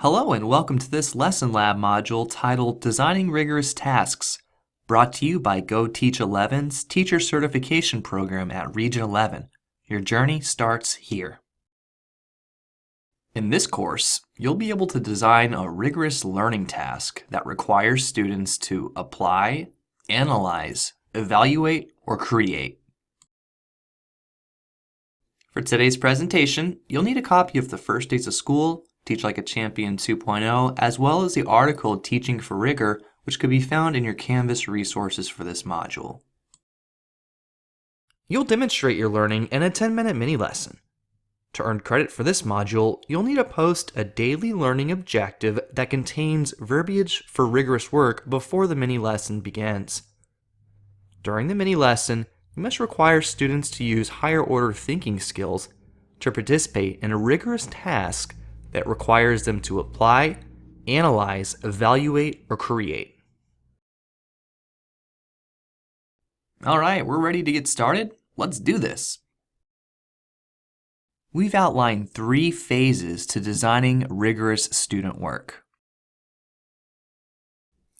Hello and welcome to this Lesson Lab module titled Designing Rigorous Tasks, brought to you by Go Teach 11's Teacher Certification Program at Region 11. Your journey starts here. In this course, you'll be able to design a rigorous learning task that requires students to apply, analyze, evaluate, or create. For today's presentation, you'll need a copy of the First Days of School, Teach Like a Champion 2.0, as well as the article Teaching for Rigor, which could be found in your Canvas resources for this module. You'll demonstrate your learning in a 10-minute mini lesson. To earn credit for this module, you'll need to post a daily learning objective that contains verbiage for rigorous work before the mini lesson begins. During the mini lesson, you must require students to use higher order thinking skills to participate in a rigorous task that requires them to apply, analyze, evaluate, or create. All right, we're ready to get started. Let's do this. We've outlined 3 phases to designing rigorous student work.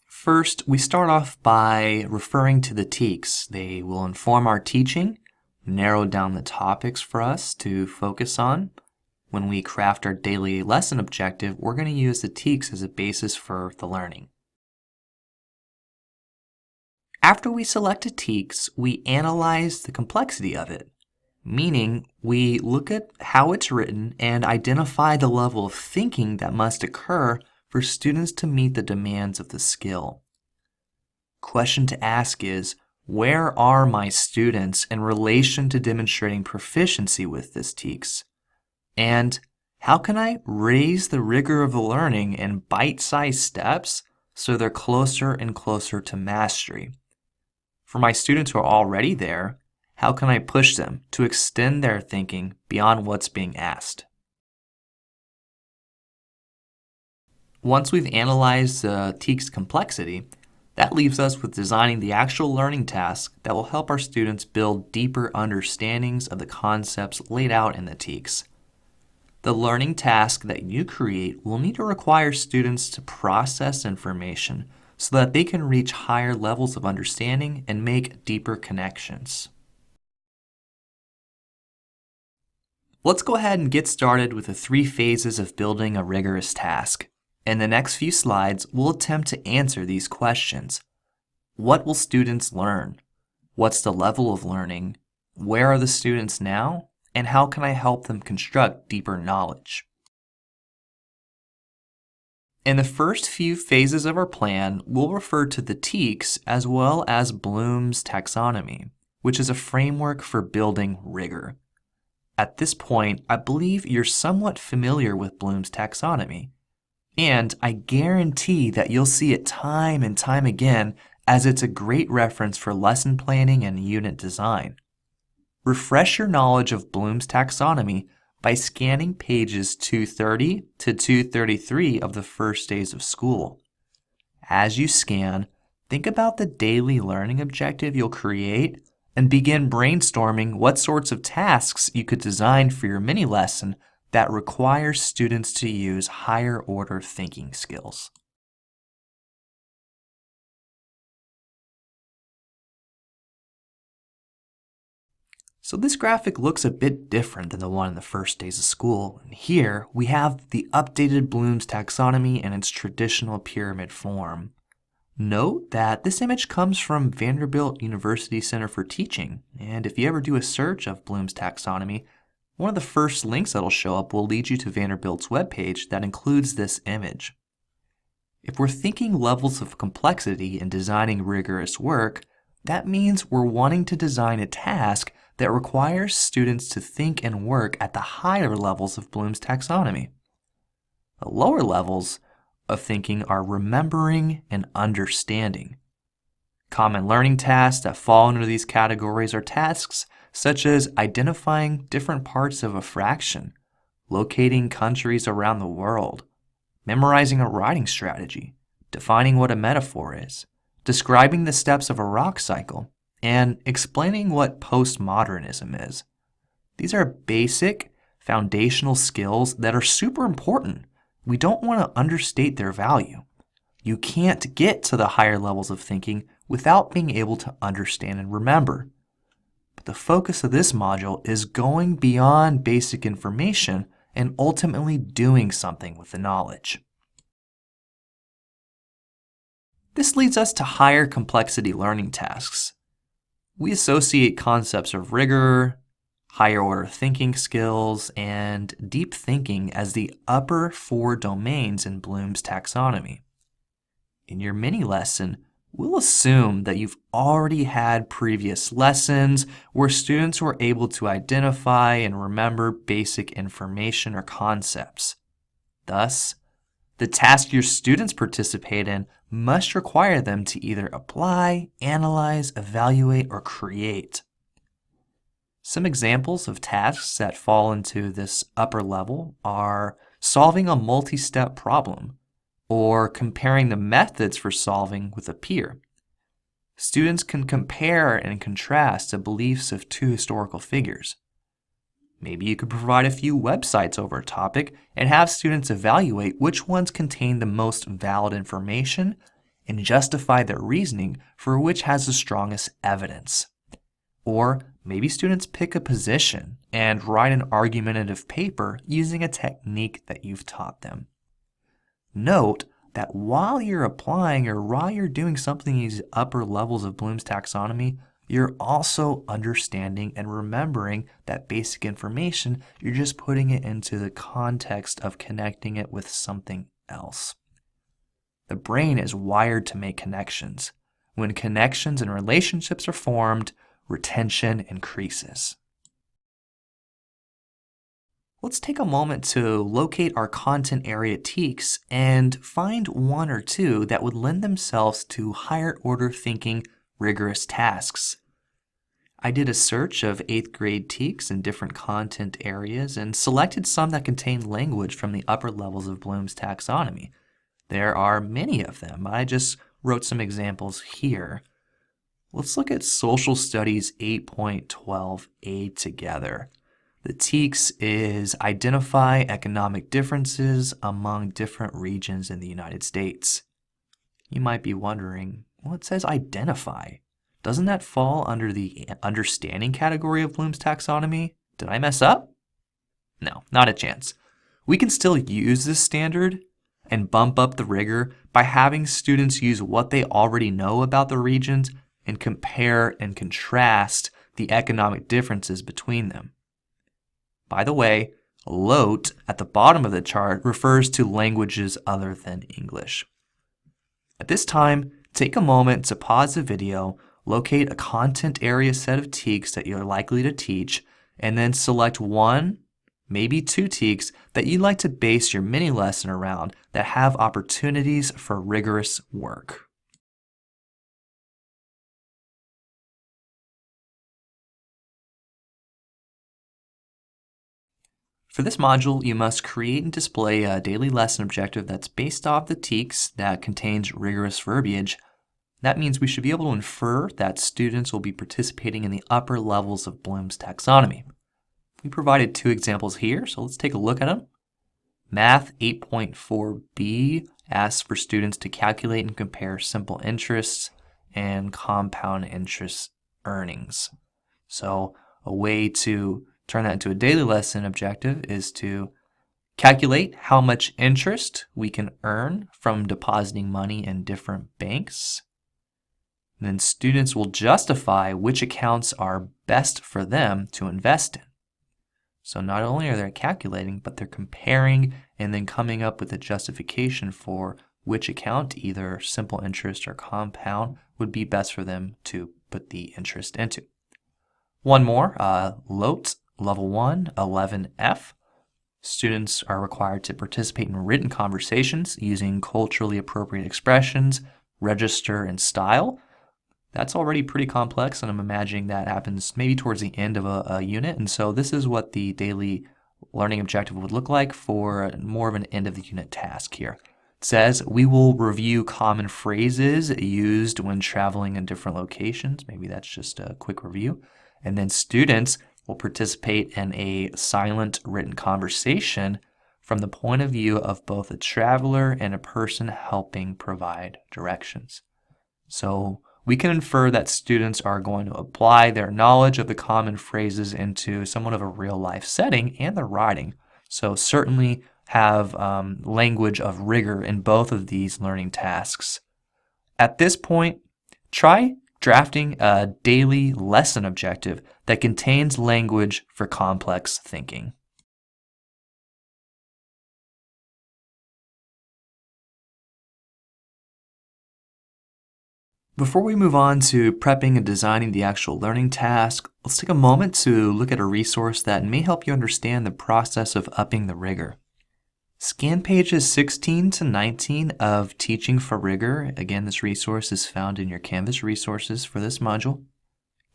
First, we start off by referring to the TEKS. They will inform our teaching, narrow down the topics for us to focus on. When we craft our daily lesson objective, we're going to use the TEKS as a basis for the learning. After we select a TEKS, we analyze the complexity of it, meaning we look at how it's written and identify the level of thinking that must occur for students to meet the demands of the skill. Question to ask is, where are my students in relation to demonstrating proficiency with this TEKS? And how can I raise the rigor of the learning in bite-sized steps so they're closer and closer to mastery? For my students who are already there, how can I push them to extend their thinking beyond what's being asked? Once we've analyzed the TEKS complexity, that leaves us with designing the actual learning task that will help our students build deeper understandings of the concepts laid out in the TEKS. The learning task that you create will need to require students to process information so that they can reach higher levels of understanding and make deeper connections. Let's go ahead and get started with the 3 phases of building a rigorous task. In the next few slides, we'll attempt to answer these questions. What will students learn? What's the level of learning? Where are the students now? And how can I help them construct deeper knowledge? In the first few phases of our plan, we'll refer to the TEKS as well as Bloom's taxonomy, which is a framework for building rigor. At this point, I believe you're somewhat familiar with Bloom's taxonomy, and I guarantee that you'll see it time and time again as it's a great reference for lesson planning and unit design. Refresh your knowledge of Bloom's taxonomy by scanning pages 230 to 233 of the First Days of School. As you scan, think about the daily learning objective you'll create and begin brainstorming what sorts of tasks you could design for your mini lesson that requires students to use higher order thinking skills. So this graphic looks a bit different than the one in the First Days of School. And here we have the updated Bloom's taxonomy in its traditional pyramid form. Note that this image comes from Vanderbilt University Center for Teaching, and if you ever do a search of Bloom's taxonomy, one of the first links that'll show up will lead you to Vanderbilt's webpage that includes this image. If we're thinking levels of complexity in designing rigorous work, that means we're wanting to design a task that requires students to think and work at the higher levels of Bloom's taxonomy. The lower levels of thinking are remembering and understanding. Common learning tasks that fall under these categories are tasks such as identifying different parts of a fraction, locating countries around the world, memorizing a writing strategy, defining what a metaphor is, describing the steps of a rock cycle, and explaining what postmodernism is. These are basic, foundational skills that are super important we don't want to understate their value. You can't get to the higher levels of thinking without being able to understand and remember. But the focus of this module is going beyond basic information and ultimately doing something with the knowledge. This leads us to higher complexity learning tasks. We associate concepts of rigor, higher order thinking skills, and deep thinking as the upper 4 domains in Bloom's taxonomy. In your mini lesson, we'll assume that you've already had previous lessons where students were able to identify and remember basic information or concepts. Thus, the task your students participate in must require them to either apply, analyze, evaluate, or create. Some examples of tasks that fall into this upper level are solving a multi-step problem or comparing the methods for solving with a peer. Students can compare and contrast the beliefs of 2 historical figures. Maybe you could provide a few websites over a topic and have students evaluate which ones contain the most valid information and justify their reasoning for which has the strongest evidence. Or maybe students pick a position and write an argumentative paper using a technique that you've taught them. Note that while you're applying or while you're doing something in these upper levels of Bloom's taxonomy, you're also understanding and remembering that basic information. You're just putting it into the context of connecting it with something else. The brain is wired to make connections. When connections and relationships are formed, retention increases. Let's take a moment to locate our content area TEKS and find 1 or 2 that would lend themselves to higher order thinking rigorous tasks. I did a search of 8th grade TEKS in different content areas and selected some that contained language from the upper levels of Bloom's taxonomy. There are many of them. I just wrote some examples here. Let's look at Social Studies 8.12a together. The TEKS is identify economic differences among different regions in the United States. You might be wondering, well, it says identify. Doesn't that fall under the understanding category of Bloom's taxonomy? Did I mess up? No, not a chance. We can still use this standard and bump up the rigor by having students use what they already know about the regions and compare and contrast the economic differences between them. By the way, LOTE at the bottom of the chart refers to languages other than English. At this time, take a moment to pause the video, locate a content area set of TEKS that you're likely to teach, and then select 1, maybe 2 TEKS that you'd like to base your mini lesson around that have opportunities for rigorous work. For this module, you must create and display a daily lesson objective that's based off the TEKS that contains rigorous verbiage. That means we should be able to infer that students will be participating in the upper levels of Bloom's taxonomy. We provided 2 examples here, so let's take a look at them. Math 8.4b asks for students to calculate and compare simple interest and compound interest earnings. So a way to turn that into a daily lesson objective is to calculate how much interest we can earn from depositing money in different banks. And then students will justify which accounts are best for them to invest in. So not only are they calculating, but they're comparing and then coming up with a justification for which account, either simple interest or compound, would be best for them to put the interest into. One more, LOTE Level 1, 11F. Students are required to participate in written conversations using culturally appropriate expressions, register, and style. That's already pretty complex, and I'm imagining that happens maybe towards the end of a unit. And so this is what the daily learning objective would look like for more of an end of the unit task here. It says, we will review common phrases used when traveling in different locations. Maybe that's just a quick review. And then students will participate in a silent written conversation from the point of view of both a traveler and a person helping provide directions. So we can infer that students are going to apply their knowledge of the common phrases into somewhat of a real life setting and their writing. So certainly have language of rigor in both of these learning tasks. At this point, try drafting a daily lesson objective that contains language for complex thinking. Before we move on to prepping and designing the actual learning task, let's take a moment to look at a resource that may help you understand the process of upping the rigor. Scan pages 16 to 19 of Teaching for Rigor. Again, this resource is found in your Canvas resources for this module.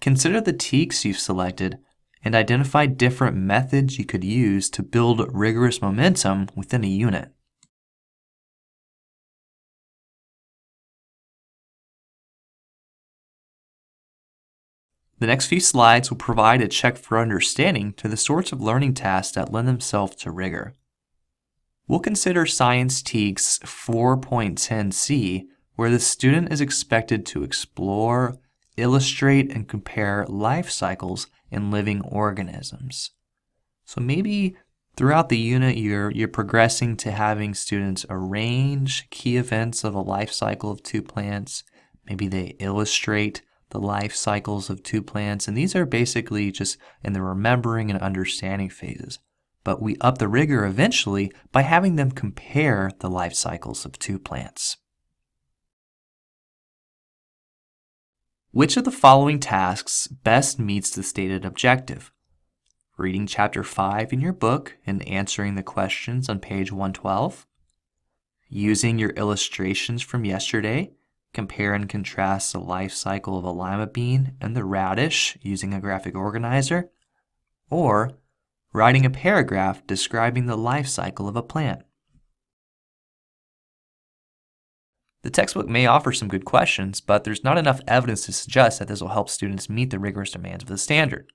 Consider the TEKS you've selected and identify different methods you could use to build rigorous momentum within a unit. The next few slides will provide a check for understanding to the sorts of learning tasks that lend themselves to rigor. We'll consider Science TEKS 4.10c, where the student is expected to explore, illustrate, and compare life cycles in living organisms. So maybe throughout the unit, you're progressing to having students arrange key events of a life cycle of two plants. Maybe they illustrate the life cycles of two plants, and these are basically just in the remembering and understanding phases. But we up the rigor eventually by having them compare the life cycles of two plants. Which of the following tasks best meets the stated objective? Reading chapter 5 in your book and answering the questions on page 112. Using your illustrations from yesterday, compare and contrast the life cycle of a lima bean and the radish using a graphic organizer. Or writing a paragraph describing the life cycle of a plant. The textbook may offer some good questions, but there's not enough evidence to suggest that this will help students meet the rigorous demands of the standard.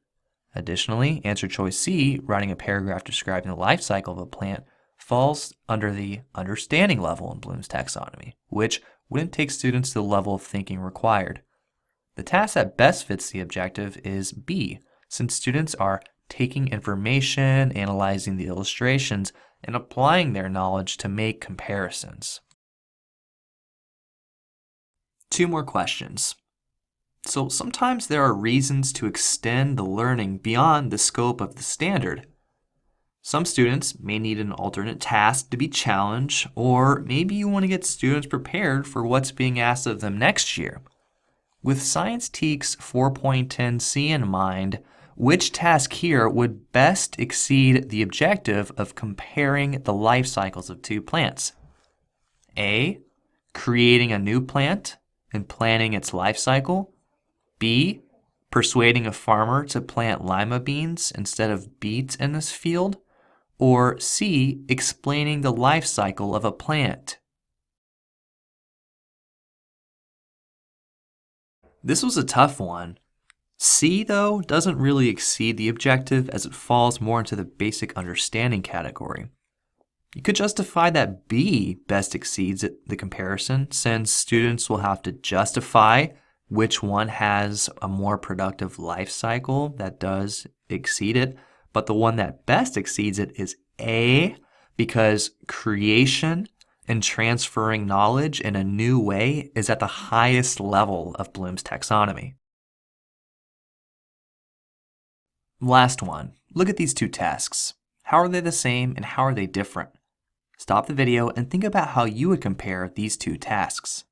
Additionally, answer choice C, writing a paragraph describing the life cycle of a plant, falls under the understanding level in Bloom's taxonomy, which wouldn't take students to the level of thinking required. The task that best fits the objective is B, since students are taking information, analyzing the illustrations, and applying their knowledge to make comparisons. 2 more questions. So sometimes there are reasons to extend the learning beyond the scope of the standard. Some students may need an alternate task to be challenged, or maybe you want to get students prepared for what's being asked of them next year. With Science TEKS 4.10c in mind, which task here would best exceed the objective of comparing the life cycles of two plants? A, creating a new plant and planning its life cycle. B, persuading a farmer to plant lima beans instead of beets in this field. Or C, explaining the life cycle of a plant. This was a tough one. C, though, doesn't really exceed the objective as it falls more into the basic understanding category. You could justify that B best exceeds the comparison, since students will have to justify which one has a more productive life cycle that does exceed it, but the one that best exceeds it is A, because creation and transferring knowledge in a new way is at the highest level of Bloom's taxonomy. Last one. Look at these two tasks. How are they the same and how are they different? Stop the video and think about how you would compare these two tasks.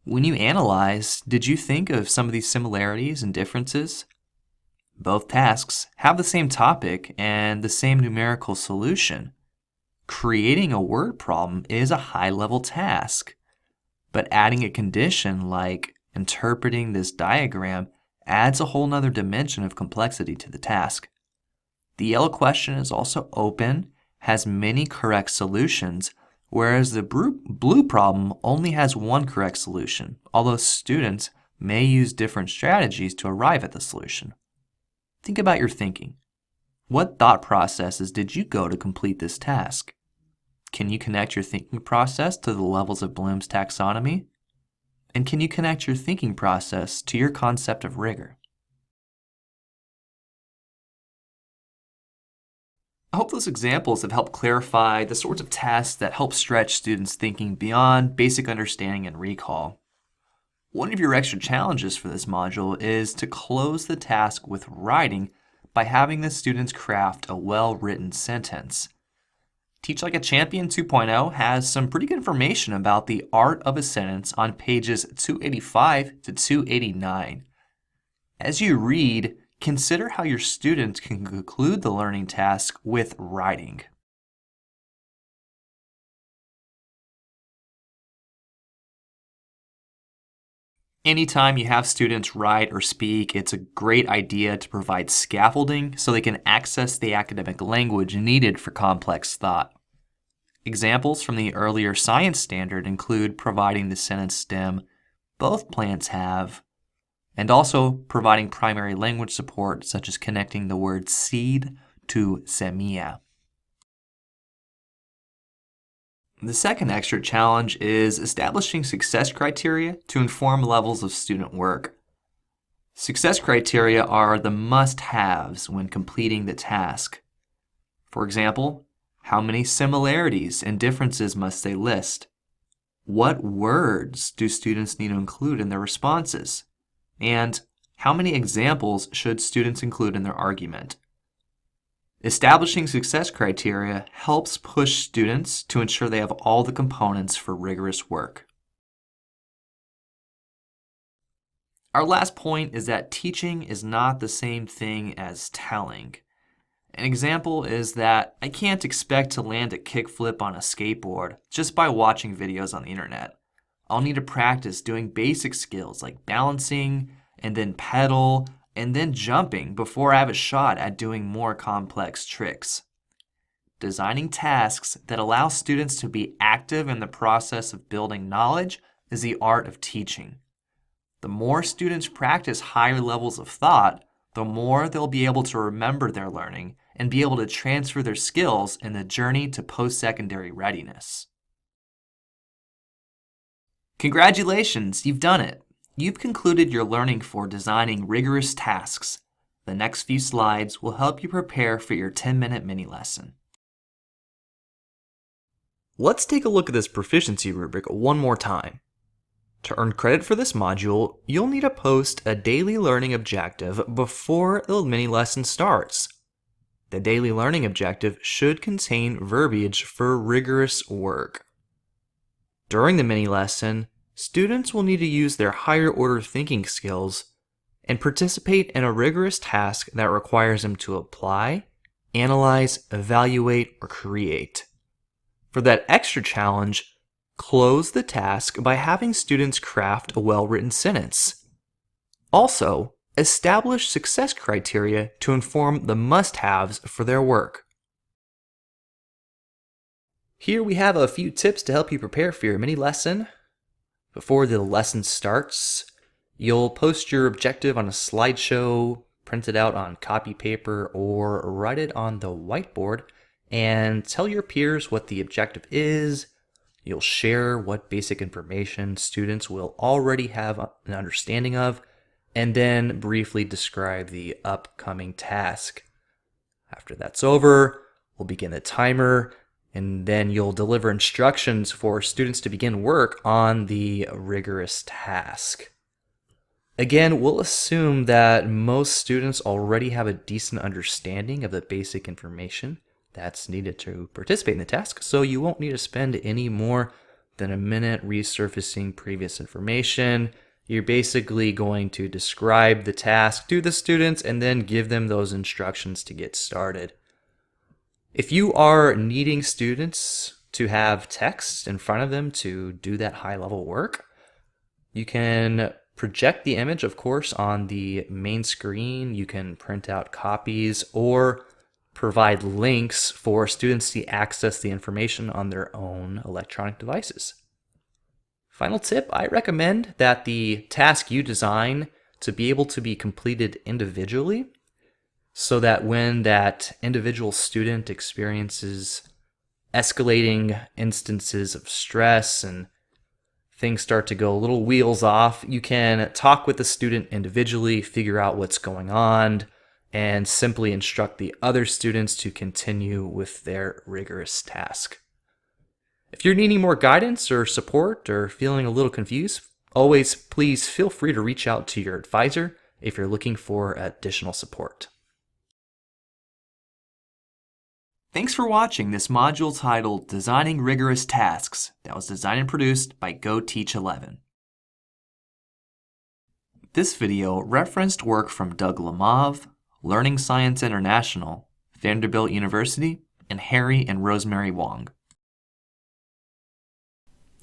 When you analyze, did you think of some of these similarities and differences? Both tasks have the same topic and the same numerical solution. Creating a word problem is a high-level task, but adding a condition like interpreting this diagram adds a whole nother dimension of complexity to the task. The yellow question is also open, has many correct solutions, whereas the blue problem only has one correct solution, although students may use different strategies to arrive at the solution. Think about your thinking. What thought processes did you go to complete this task? Can you connect your thinking process to the levels of Bloom's taxonomy? And can you connect your thinking process to your concept of rigor? I hope those examples have helped clarify the sorts of tasks that help stretch students' thinking beyond basic understanding and recall. One of your extra challenges for this module is to close the task with writing by having the students craft a well-written sentence. Teach Like a Champion 2.0 has some pretty good information about the art of a sentence on pages 285 to 289. As you read, consider how your students can conclude the learning task with writing. Anytime you have students write or speak, it's a great idea to provide scaffolding so they can access the academic language needed for complex thought. Examples from the earlier science standard include providing the sentence stem both plants have, and also providing primary language support such as connecting the word seed to semilla. The second extra challenge is establishing success criteria to inform levels of student work. Success criteria are the must-haves when completing the task. For example, how many similarities and differences must they list? What words do students need to include in their responses? And how many examples should students include in their argument? Establishing success criteria helps push students to ensure they have all the components for rigorous work. Our last point is that teaching is not the same thing as telling. An example is that I can't expect to land a kickflip on a skateboard just by watching videos on the internet. I'll need to practice doing basic skills like balancing, and then pedal, and then jumping before I have a shot at doing more complex tricks. Designing tasks that allow students to be active in the process of building knowledge is the art of teaching. The more students practice higher levels of thought, the more they'll be able to remember their learning and be able to transfer their skills in the journey to post-secondary readiness. Congratulations, you've done it! You've concluded your learning for designing rigorous tasks. The next few slides will help you prepare for your 10-minute mini lesson. Let's take a look at this proficiency rubric one more time. To earn credit for this module, you'll need to post a daily learning objective before the mini lesson starts. The daily learning objective should contain verbiage for rigorous work. During the mini lesson, students will need to use their higher order thinking skills and participate in a rigorous task that requires them to apply, analyze, evaluate, or create. For that extra challenge, close the task by having students craft a well-written sentence. Also, establish success criteria to inform the must-haves for their work. Here we have a few tips to help you prepare for your mini lesson. Before the lesson starts, you'll post your objective on a slideshow, print it out on copy paper, or write it on the whiteboard, and tell your peers what the objective is. You'll share what basic information students will already have an understanding of, and then briefly describe the upcoming task. After that's over, we'll begin the timer, and then you'll deliver instructions for students to begin work on the rigorous task. Again, we'll assume that most students already have a decent understanding of the basic information that's needed to participate in the task, so you won't need to spend any more than a minute resurfacing previous information. You're basically going to describe the task to the students and then give them those instructions to get started. If you are needing students to have text in front of them to do that high-level work, you can project the image, of course, on the main screen. You can print out copies or provide links for students to access the information on their own electronic devices. Final tip, I recommend that the task you design to be able to be completed individually, so that when that individual student experiences escalating instances of stress and things start to go a little wheels off, you can talk with the student individually, figure out what's going on, and simply instruct the other students to continue with their rigorous task. If you're needing more guidance or support or feeling a little confused, always please feel free to reach out to your advisor if you're looking for additional support. Thanks for watching this module titled Designing Rigorous Tasks that was designed and produced by GoTeach11. This video referenced work from Doug Lemov, Learning Science International, Vanderbilt University, and Harry and Rosemary Wong.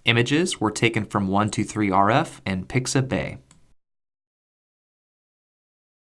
Images were taken from 123RF and Pixabay.